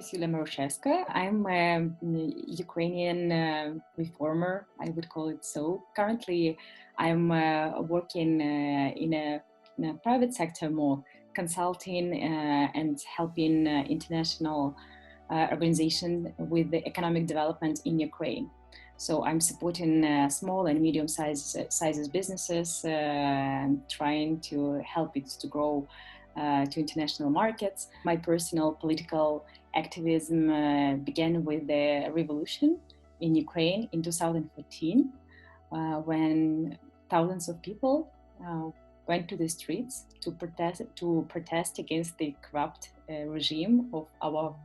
is Yulia Marushevska. I'm a Ukrainian reformer, I would call it so. Currently, I'm working in a private sector more, consulting and helping international organizations with the economic development in Ukraine. So I'm supporting small and medium-sized businesses, trying to help it to grow to international markets. My personal political activism began with the revolution in Ukraine in 2014, when thousands of people went to the streets to protest against the corrupt regime of our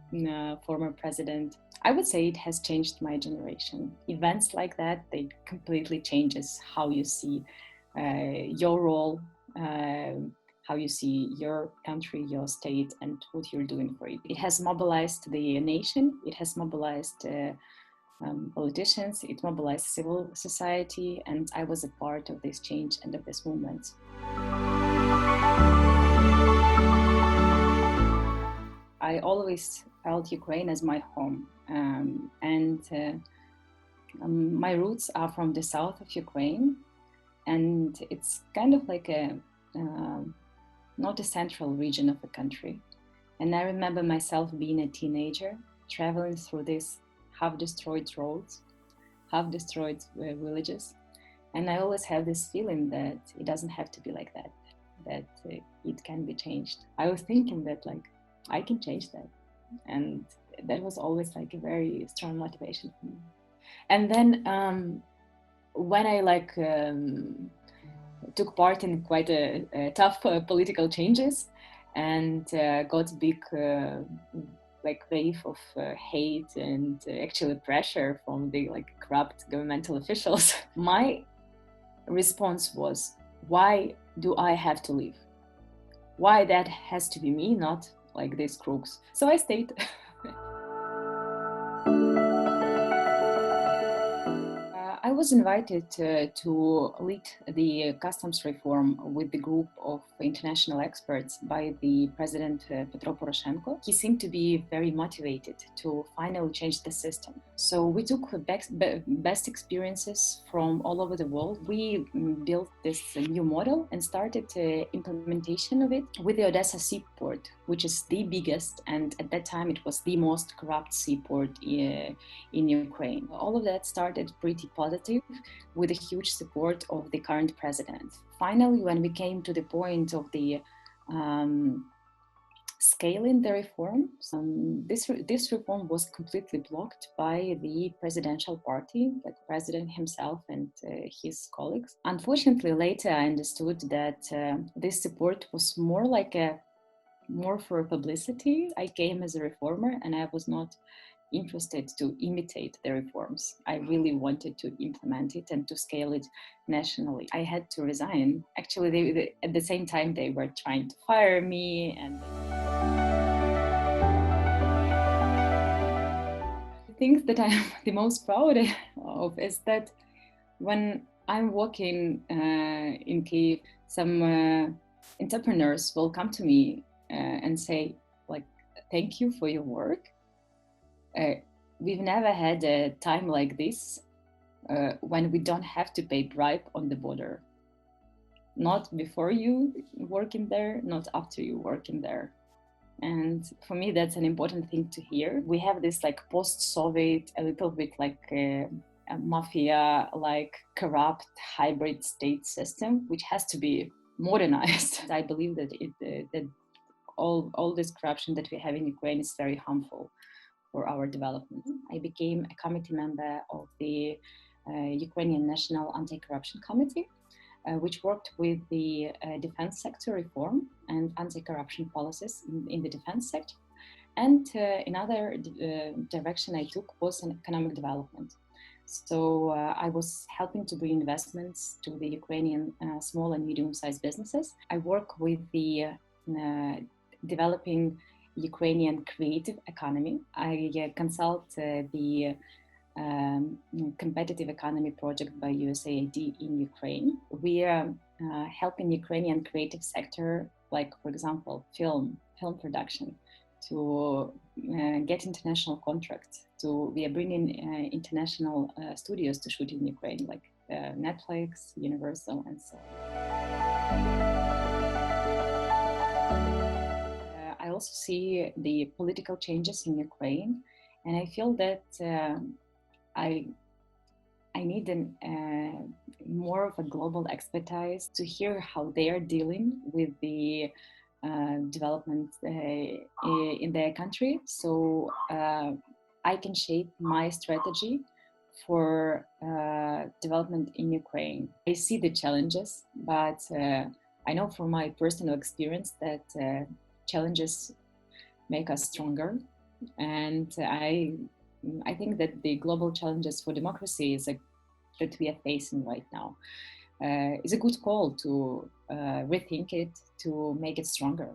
former president. I would say it has changed my generation. Events like that, they completely changes how you see your role, how you see your country, your state, and what you're doing for it. It has mobilized the nation, it has mobilized politicians, it mobilized civil society, and I was a part of this change and of this movement. I always felt Ukraine as my home, my roots are from the south of Ukraine, and it's kind of like a not a central region of the country. And I remember myself being a teenager, traveling through these half-destroyed roads, half-destroyed villages. And I always have this feeling that it doesn't have to be like that, that it can be changed. I was thinking that like, I can change that. And that was always like a very strong motivation for me. And then when I took part in quite a tough political changes and got big wave of hate and actually pressure from the corrupt governmental officials. My response was, why do I have to leave? Why that has to be me, not like these crooks? So I stayed. I was invited to lead the customs reform with the group of international experts by the President Petro Poroshenko. He seemed to be very motivated to finally change the system. So we took best experiences from all over the world. We built this new model and started implementation of it with the Odessa seaport, which is the biggest, and at that time it was the most corrupt seaport in Ukraine. All of that started pretty positive, with a huge support of the current president. Finally, when we came to the point of the scaling the reform, this reform was completely blocked by the presidential party, like president himself and his colleagues. Unfortunately, later I understood that this support was more for publicity. I came as a reformer and I was not interested to imitate the reforms. I really wanted to implement it and to scale it nationally. I had to resign. Actually, at the same time, they were trying to fire me. And the things that I'm the most proud of is that when I'm working in Kyiv, some entrepreneurs will come to me and say, thank you for your work. We've never had a time like this when we don't have to pay bribe on the border. Not before you working there, not after you working there. And for me, that's an important thing to hear. We have this post-Soviet, a little bit a mafia, corrupt hybrid state system, which has to be modernized. I believe that that all this corruption that we have in Ukraine is very harmful for our development. I became a committee member of the Ukrainian National Anti-Corruption Committee, which worked with the defense sector reform and anti-corruption policies in the defense sector. And another direction I took was in economic development. So I was helping to bring investments to the Ukrainian small and medium-sized businesses. I work with the developing Ukrainian creative economy. I consult the competitive economy project by USAID in Ukraine. We are helping Ukrainian creative sector, for example, film production, to get international contracts. We are bringing international studios to shoot in Ukraine, like Netflix, Universal, and so on. I also see the political changes in Ukraine, and I feel that I need more of a global expertise to hear how they are dealing with the development in their country, so I can shape my strategy for development in Ukraine. I see the challenges, but I know from my personal experience that challenges make us stronger, and I think that the global challenges for democracy that we are facing right now is a good call to rethink it, to make it stronger.